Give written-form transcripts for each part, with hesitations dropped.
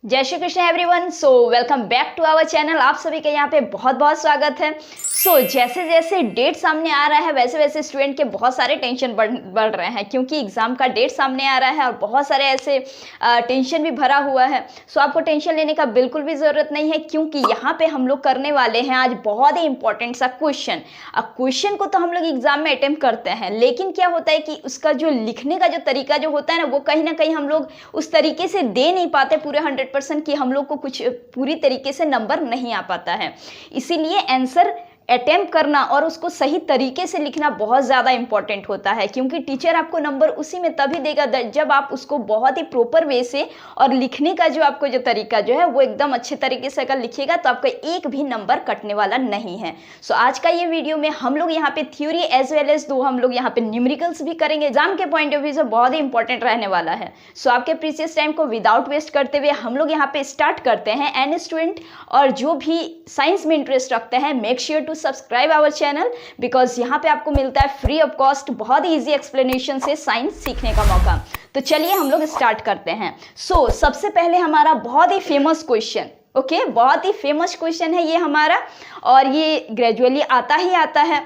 जय Shri Krishna everyone. So welcome back to our channel. आप सभी के यहाँ पे बहुत बहुत स्वागत है। जैसे जैसे डेट सामने आ रहा है वैसे वैसे स्टूडेंट के बहुत सारे टेंशन बढ़ रहे हैं, क्योंकि एग्जाम का डेट सामने आ रहा है और बहुत सारे ऐसे टेंशन भी भरा हुआ है। आपको टेंशन लेने का बिल्कुल भी ज़रूरत नहीं है, क्योंकि यहाँ पे हम लोग करने वाले हैं आज बहुत ही इंपॉर्टेंट सा क्वेश्चन। क्वेश्चन को तो हम लोग एग्जाम में अटेम्प्ट करते हैं, लेकिन क्या होता है कि उसका जो लिखने का जो तरीका जो होता है ना, वो कहीं ना कहीं हम लोग उस तरीके से दे नहीं पाते पूरे 100% कि हम लोग को कुछ पूरी तरीके से नंबर नहीं आ पाता है। इसीलिए आंसर अटेम्प्ट करना और उसको सही तरीके से लिखना बहुत ज़्यादा इंपॉर्टेंट होता है, क्योंकि टीचर आपको नंबर उसी में तभी देगा जब आप उसको बहुत ही प्रॉपर वे से और लिखने का जो आपको जो तरीका जो है वो एकदम अच्छे तरीके से अगर लिखिएगा तो आपका एक भी नंबर कटने वाला नहीं है। आज का ये वीडियो में हम लोग यहाँ पे थ्योरी एज वेल एज हम लोग यहाँ पे न्यूमेरिकल्स भी करेंगे। एग्जाम के पॉइंट ऑफ व्यू से बहुत ही इंपॉर्टेंट रहने वाला है। आपके प्रीशियस टाइम को विदाउट वेस्ट करते हुए हम लोग यहाँ पे स्टार्ट करते हैं। एनी स्टूडेंट और जो भी साइंस में इंटरेस्ट रखते हैं, make sure to subscribe our channel, because यहाँ पे आपको मिलता है फ्री ऑफ कॉस्ट बहुत ही इजी एक्सप्लेनेशन से साइंस सीखने का मौका। तो चलिए हम लोग स्टार्ट करते हैं। सबसे पहले हमारा बहुत ही फेमस क्वेश्चन, बहुत ही फेमस क्वेश्चन है ये हमारा, और ये ग्रेजुअली आता ही आता है।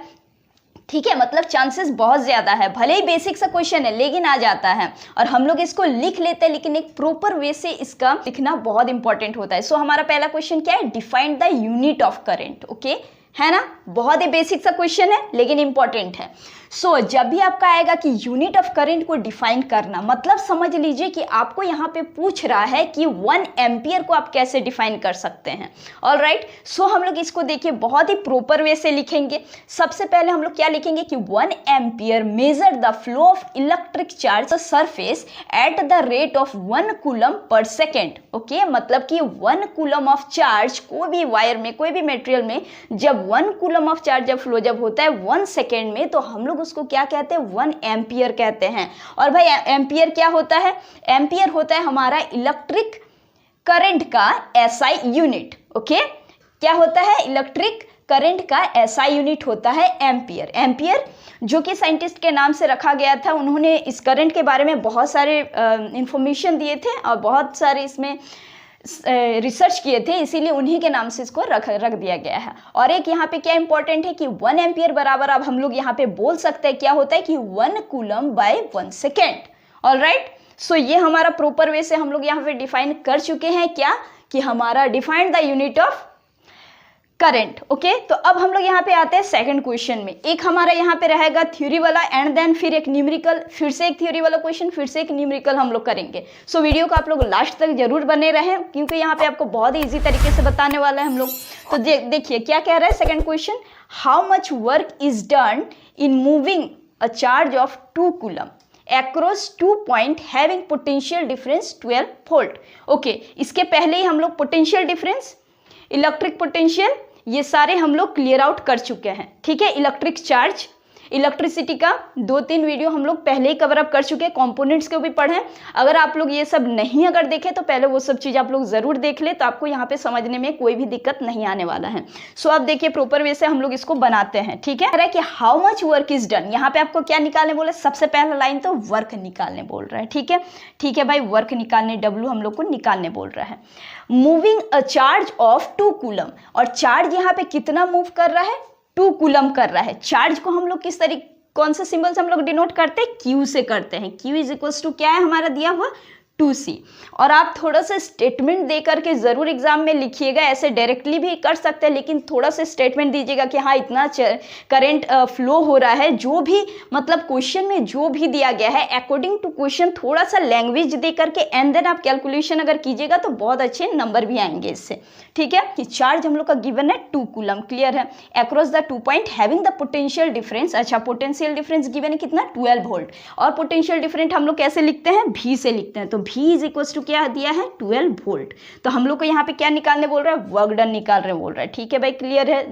ठीक है, मतलब चांसेस बहुत ज़्यादा है, भले ही बेसिक सा क्वेश्चन है लेकिन आ जाता है और हम लोग इसको लिख लेते हैं, लेकिन एक प्रॉपर वे से इसका लिखना बहुत इंपॉर्टेंट होता है। हमारा पहला क्वेश्चन क्या है? Define the unit of current. है ना, बहुत ही बेसिक सा क्वेश्चन है लेकिन इंपॉर्टेंट है। जब भी आपका आएगा कि यूनिट ऑफ करंट को डिफाइन करना, मतलब समझ लीजिए कि आपको यहाँ पे पूछ रहा है कि 1 एम्पियर को आप कैसे डिफाइन कर सकते हैं। ऑलराइट, हम लोग इसको देखिए बहुत ही प्रॉपर वे से लिखेंगे। सबसे पहले हम लोग क्या लिखेंगे कि 1 ampere measure the flow of electric charge surface at the rate of 1 coulomb per second. मतलब कि 1 कूलम ऑफ चार्ज कोई भी वायर में, कोई भी मटेरियल में जब 1 कूलम ऑफ चार्ज जब फ्लो जब होता है 1 सेकेंड में, तो हम लोग उसको क्या कहते हैं? 1 एम्पियर कहते हैं। और भाई एम्पियर क्या होता है? एम्पियर होता है हमारा इलेक्ट्रिक करंट का एसआई यूनिट। क्या होता है? इलेक्ट्रिक करंट का एसआई यूनिट होता है एम्पियर। एम्पियर जो कि साइंटिस्ट के नाम से रखा गया था, उन्होंने इस करंट के बारे में बहुत सारे इंफॉर्मेशन दिए थे और बहुत सारे इसमें रिसर्च किए थे, इसीलिए उन्हीं के नाम से इसको रख दिया गया है। और एक यहाँ पे क्या इंपॉर्टेंट है कि 1 एम्पियर बराबर अब हम लोग यहाँ पे बोल सकते हैं क्या होता है कि 1 कूलम बाय 1 सेकेंड। ऑलराइट, ये हमारा प्रॉपर वे से हम लोग यहाँ पे डिफाइन कर चुके हैं क्या कि हमारा defined the unit of current. तो अब हम लोग यहाँ पे आते हैं सेकंड क्वेश्चन में। एक हमारा यहाँ पे रहेगा थ्योरी वाला एंड देन फिर एक न्यूमेरिकल, फिर से एक थ्योरी वाला क्वेश्चन, फिर से एक न्यूमेरिकल हम लोग करेंगे। वीडियो को आप लोग लास्ट तक जरूर बने रहें, क्योंकि यहाँ पे आपको बहुत ही ईजी तरीके से बताने वाला है हम लोग। तो देखिए क्या कह रहा है second question. How much work is done in moving a charge of 2 coulomb across 2 point having potential difference 12 volt। इसके पहले ही हम लोग पोटेंशियल डिफरेंस, इलेक्ट्रिक पोटेंशियल, ये सारे हम लोग क्लियर आउट कर चुके हैं। ठीक है, इलेक्ट्रिक चार्ज, इलेक्ट्रिसिटी का 2-3 वीडियो हम लोग पहले ही कवर अप कर चुके हैं, कंपोनेंट्स के भी पढ़े। अगर आप लोग ये सब नहीं अगर देखें तो पहले वो सब चीज़ आप लोग ज़रूर देख ले, तो आपको यहाँ पे समझने में कोई भी दिक्कत नहीं आने वाला है। अब देखिए प्रॉपर वे से हम लोग इसको बनाते हैं। ठीक है, कि how much work is done, यहाँ पे आपको क्या निकालने बोले? सबसे पहला लाइन तो वर्क निकालने बोल रहा है। ठीक है भाई, वर्क निकालने, W हम लोग को निकालने बोल रहा है। Moving a charge of 2 coulomb, और चार्ज यहाँ पे कितना मूव कर रहा है? 2 कूलम कर रहा है। चार्ज को हम लोग किस तरीके, कौन से सिंबल से हम लोग डिनोट करते हैं? Q से करते हैं। Q इज इक्वल्स टू क्या है हमारा दिया हुआ? 2C। और आप थोड़ा सा स्टेटमेंट दे करके जरूर एग्जाम में लिखिएगा, ऐसे डायरेक्टली भी कर सकते हैं, लेकिन थोड़ा सा स्टेटमेंट दीजिएगा कि हाँ इतना करंट फ्लो हो रहा है। जो भी मतलब क्वेश्चन में जो भी दिया गया है अकॉर्डिंग टू क्वेश्चन थोड़ा सा लैंग्वेज दे करके एंड देन आप कैलकुलेशन अगर कीजिएगा तो बहुत अच्छे नंबर भी आएंगे इससे। ठीक है, कि चार्ज हम लोग का गिवन है 2 कूलम, क्लियर है, across the 2 point having the potential difference. अच्छा, पोटेंशियल डिफरेंस गिवन है कितना? 12 वोल्ट। और पोटेंशियल डिफरेंस हम लोग कैसे लिखते हैं? V से लिखते हैं। तो V इज इक्वल्स टू क्या दिया है? 12 वोल्ट। तो हम लोग को यहाँ पे क्या निकालने बोल रहा है? वर्क डन निकाल रहे बोल रहा है। ठीक है भाई, क्लियर है।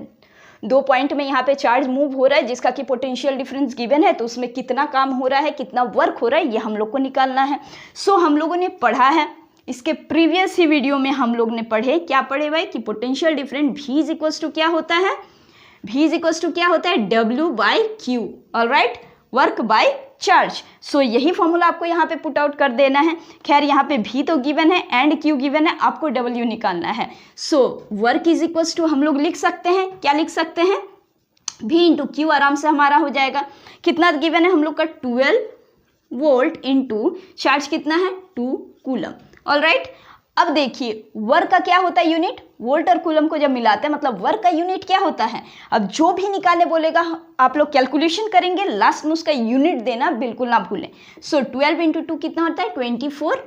2 पॉइंट में यहाँ पे चार्ज मूव हो रहा है जिसका कि पोटेंशियल डिफरेंस गिवन है, तो उसमें कितना काम हो रहा है, कितना वर्क हो रहा है, ये हम लोग को निकालना है। हम लोगों ने पढ़ा है, इसके प्रीवियस ही वीडियो में हम लोग ने पढ़े, क्या पढ़े भाई? कि potential difference V is equals to क्या होता है? V इज इक्वल्स टू क्या होता है? W by Q। Alright, work by charge. So यही फॉर्मूला आपको यहाँ पे पुट आउट कर देना है। खैर यहाँ पे भी तो गिवन है एंड क्यू गिवन है, आपको W निकालना है। So work is equals to हम लोग लिख सकते हैं, क्या लिख सकते हैं, V इंटू क्यू आराम से हमारा हो जाएगा। कितना गिवन है हम लोग का 12 वोल्ट इंटू चार्ज कितना है 2 कूलम। ऑलराइट, अब देखिए वर्क का क्या होता है यूनिट, वोल्ट और कूलम को जब मिलाते हैं मतलब वर्क का यूनिट क्या होता है। अब जो भी निकालने बोलेगा आप लोग कैलकुलेशन करेंगे, लास्ट में उसका यूनिट देना बिल्कुल ना भूलें। सो 12 इंटू 2 कितना होता है 24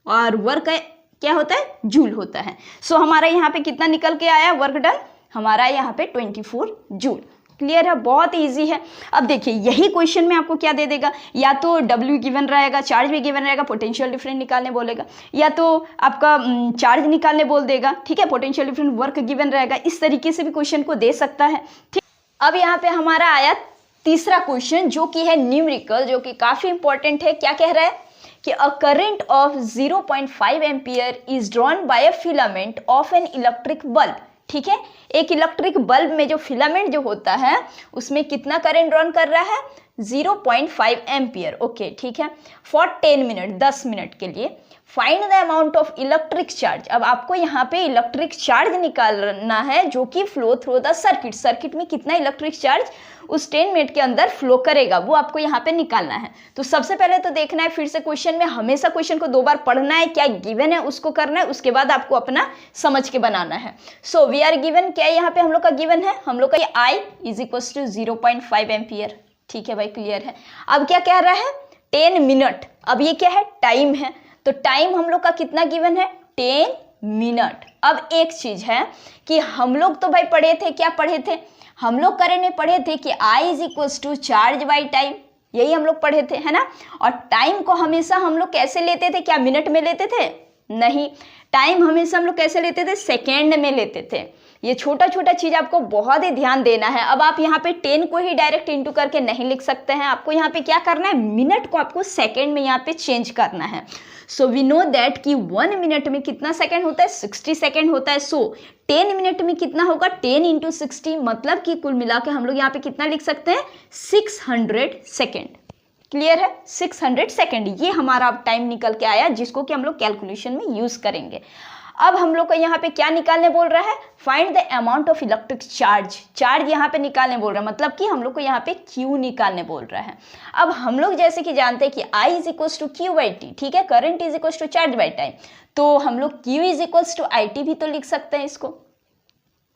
और वर्क का क्या होता है जूल होता है। सो हमारा यहाँ पे कितना निकल के आया वर्क डन, हमारा यहाँ पे 24 जूल। क्लियर है, बहुत इजी है। अब देखिए यही क्वेश्चन में आपको क्या दे देगा, या तो W गिवन रहेगा, चार्ज भी गिवन रहेगा, पोटेंशियल डिफरेंस निकालने बोलेगा, या तो आपका चार्ज निकालने बोल देगा, ठीक है, पोटेंशियल डिफरेंस वर्क गिवन रहेगा। इस तरीके से भी क्वेश्चन को दे सकता है, ठीक। अब यहाँ पे हमारा आया तीसरा क्वेश्चन जो कि है न्यूमेरिकल, जो कि काफी इंपॉर्टेंट है। क्या कह रहा है कि a current of 0.5 ampere is drawn by a filament of an electric bulb. ठीक है, एक इलेक्ट्रिक बल्ब में जो फिलामेंट जो होता है उसमें कितना करंट ड्रॉन कर रहा है 0.5 एम्पियर। ओके ठीक है, फॉर 10 मिनट 10 मिनट के लिए। Find the amount of electric charge. अब आपको यहाँ पे इलेक्ट्रिक चार्ज निकालना है जो कि flow through the circuit, circuit में कितना इलेक्ट्रिक चार्ज उस 10 मिनट के अंदर फ्लो करेगा वो आपको यहाँ पे निकालना है। तो सबसे पहले तो देखना है, फिर से क्वेश्चन में हमेशा क्वेश्चन को 2 बार पढ़ना है, क्या गिवन है उसको करना है, उसके बाद आपको अपना समझ के बनाना है। सो वी आर गिवन, क्या यहाँ पे हम लोग का गिवन है, हम लोग का I is equal to 0.5 ampere. ठीक है भाई, क्लियर है। अब क्या कह रहा है 10 मिनट, अब ये क्या है टाइम है, तो टाइम हम लोग का कितना गिवन है 10 मिनट। अब एक चीज है कि हम लोग तो भाई पढ़े थे, क्या पढ़े थे हम लोग, करंट में पढ़े थे कि I is equal to charge by time, यही हम लोग पढ़े थे, है ना। और टाइम को हमेशा हम लोग कैसे लेते थे, क्या मिनट में लेते थे, नहीं, टाइम हमेशा हम लोग कैसे लेते थे, सेकेंड में लेते थे। ये छोटा छोटा चीज आपको बहुत ही ध्यान देना है। अब आप यहाँ पे 10 को ही डायरेक्ट इंटू करके नहीं लिख सकते हैं, आपको यहाँ पे क्या करना है, मिनट को आपको सेकेंड में यहाँ पे चेंज करना है। सो वी नो दैट कि 1 मिनट में कितना सेकेंड होता है 60 सेकेंड होता है। सो 10 मिनट में कितना होगा 10 इंटू 60, मतलब कि कुल मिला के हम लोग यहाँ पे कितना लिख सकते हैं 600 सेकेंड। क्लियर है, 600 सेकेंड ये हमारा टाइम निकल के आया जिसको कि हम लोग कैलकुलेशन में यूज करेंगे। अब हम लोग को यहाँ पे क्या निकालने बोल रहा है, find the amount of electric charge, charge यहाँ पे निकालने बोल रहा है, मतलब कि हम लोग को यहाँ पे Q निकालने बोल रहा है। अब हम लोग जैसे कि जानते हैं कि I is equals to Q by T, ठीक है, current is equals to charge by time, तो हम लोग Q is equals to I T भी तो लिख सकते हैं, इसको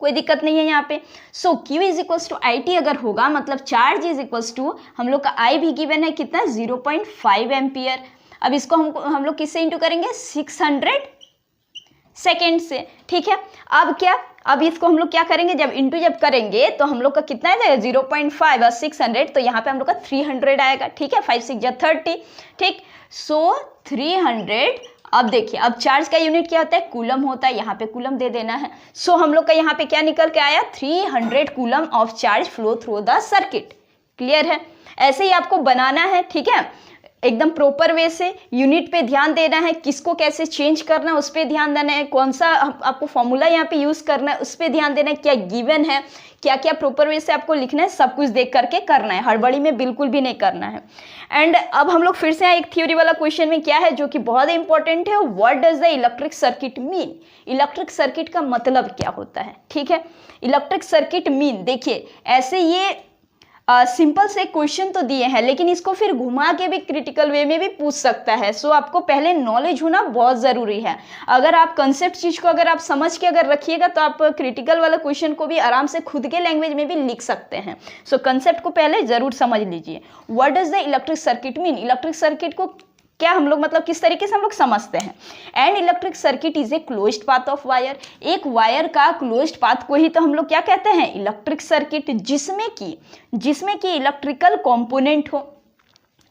कोई दिक्कत नहीं है यहाँ पे। So Q is equals to I T अगर होगा मतलब चार्ज इज इक्वल्स टू हम लोग का I भी गिवन है कितना 0.5 एम्पियर। अब इसको हम लोग किससे इंटू करेंगे 600 सेकेंड से, ठीक है। अब क्या, अब इसको हम लोग क्या करेंगे, जब इंटू जब करेंगे तो हम लोग का कितना आ जाएगा 0.5 और 600, तो यहाँ पे हम लोग का 300 आएगा, ठीक है, 5 6 जा 30, ठीक। सो 300। अब देखिए, अब चार्ज का यूनिट क्या होता है कूलम होता है, यहाँ पे कूलम दे देना है। सो हम लोग का यहाँ पे क्या निकल के आया 300 coulomb of charge flow through the circuit. Clear है, ऐसे ही आपको बनाना है, ठीक है, एकदम प्रॉपर वे से। यूनिट पे ध्यान देना है, किसको कैसे चेंज करना है उस पर ध्यान देना है, कौन सा आपको फॉर्मूला यहाँ पे यूज करना है उस पर ध्यान देना है, क्या गिवन है, क्या क्या प्रॉपर वे से आपको लिखना है, सब कुछ देख करके करना है, हड़बड़ी में बिल्कुल भी नहीं करना है। एंड अब हम लोग फिर से एक थ्योरी वाला क्वेश्चन में क्या है जो कि बहुत इंपॉर्टेंट है, what does the electric circuit mean, electric circuit का मतलब क्या होता है, ठीक है। इलेक्ट्रिक सर्किट मीन, देखिए ऐसे ये सिंपल से क्वेश्चन तो दिए हैं लेकिन इसको फिर घुमा के भी क्रिटिकल वे में भी पूछ सकता है। सो आपको पहले नॉलेज होना बहुत ज़रूरी है। अगर आप कंसेप्ट चीज़ को अगर आप समझ के अगर रखिएगा तो आप क्रिटिकल वाला क्वेश्चन को भी आराम से खुद के लैंग्वेज में भी लिख सकते हैं। सो कंसेप्ट को पहले ज़रूर समझ लीजिए। What does the electric circuit mean, electric circuit को क्या हम लोग मतलब किस तरीके से हम लोग समझते हैं। And electric circuit is a closed path of wire, एक वायर का क्लोज्ड पाथ को ही तो हम लोग क्या कहते हैं इलेक्ट्रिक सर्किट, जिसमें कि इलेक्ट्रिकल कंपोनेंट हो।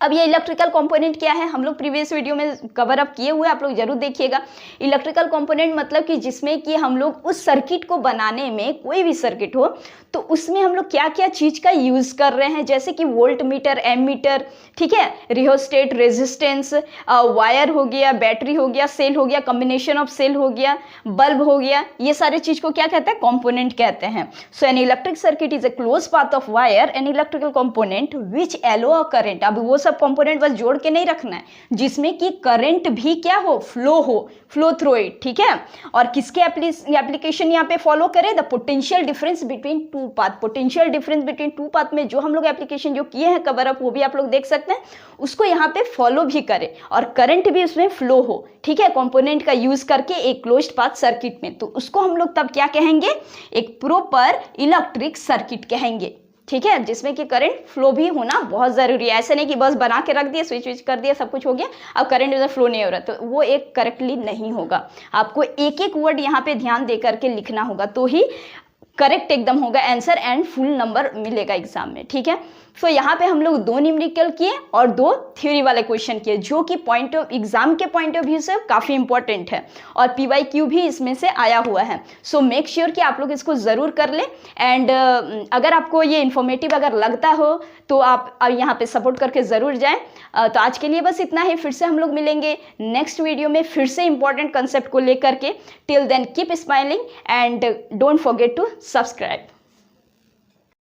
अब ये इलेक्ट्रिकल कंपोनेंट क्या है हम लोग प्रीवियस वीडियो में कवर अप किए हुए, आप लोग जरूर देखिएगा। इलेक्ट्रिकल कंपोनेंट मतलब कि जिसमें कि हम लोग उस सर्किट को बनाने में, कोई भी सर्किट हो तो उसमें हम लोग क्या क्या चीज़ का यूज़ कर रहे हैं, जैसे कि वोल्ट मीटर, एमीटर, ठीक है, रियोस्टेट, रेजिस्टेंस, वायर हो गया, बैटरी हो गया, सेल हो गया, कॉम्बिनेशन ऑफ सेल हो गया, बल्ब हो गया, ये सारे चीज़ को क्या कहते हैं कंपोनेंट कहते हैं। So an electric circuit is a close path of wire and electrical component which allow a current. अब वो सब सब कंपोनेंट बस जोड़ के नहीं रखना है, जिसमें कि करंट भी क्या हो, फ्लो थ्रू इट, ठीक है। और किसके एप्लीकेशन यहाँ पे फॉलो करें, the potential difference between two path. Potential difference between two path में जो हम लोग एप्लीकेशन जो किए हैं कवर अप, वो भी आप लोग देख सकते हैं, उसको यहाँ पे फॉलो भी करें और करंट भी उसमें फ्लो हो, ठीक है, कंपोनेंट का यूज करके एक क्लोज्ड पाथ सर्किट में। तो उसको हम लोग तब क्या कहेंगे, एक प्रॉपर इलेक्ट्रिक सर्किट कहेंगे, ठीक है, जिसमें कि करंट फ्लो भी होना बहुत जरूरी है। ऐसे नहीं कि बस बना के रख दिया, स्विच कर दिया, सब कुछ हो गया, अब करंट उधर फ्लो नहीं हो रहा, तो वो एक करेक्टली नहीं होगा। आपको एक एक वर्ड यहाँ पे ध्यान दे करके लिखना होगा, तो ही करेक्ट एकदम होगा आंसर एंड फुल नंबर मिलेगा एग्जाम में, ठीक है। सो यहाँ पे हम लोग 2 न्यूमेरिकल किए और 2 थ्योरी वाले क्वेश्चन किए, जो कि पॉइंट ऑफ एग्जाम के पॉइंट ऑफ व्यू से काफ़ी इंपॉर्टेंट है और PYQ भी इसमें से आया हुआ है। सो मेक श्योर कि आप लोग इसको ज़रूर कर लें। एंड अगर आपको ये इन्फॉर्मेटिव अगर लगता हो तो आप यहाँ पे सपोर्ट करके ज़रूर जाएं। तो आज के लिए बस इतना ही, फिर से हम लोग मिलेंगे नेक्स्ट वीडियो में फिर से इंपॉर्टेंट कंसेप्ट को लेकर के। Till then keep smiling and don't forget to subscribe.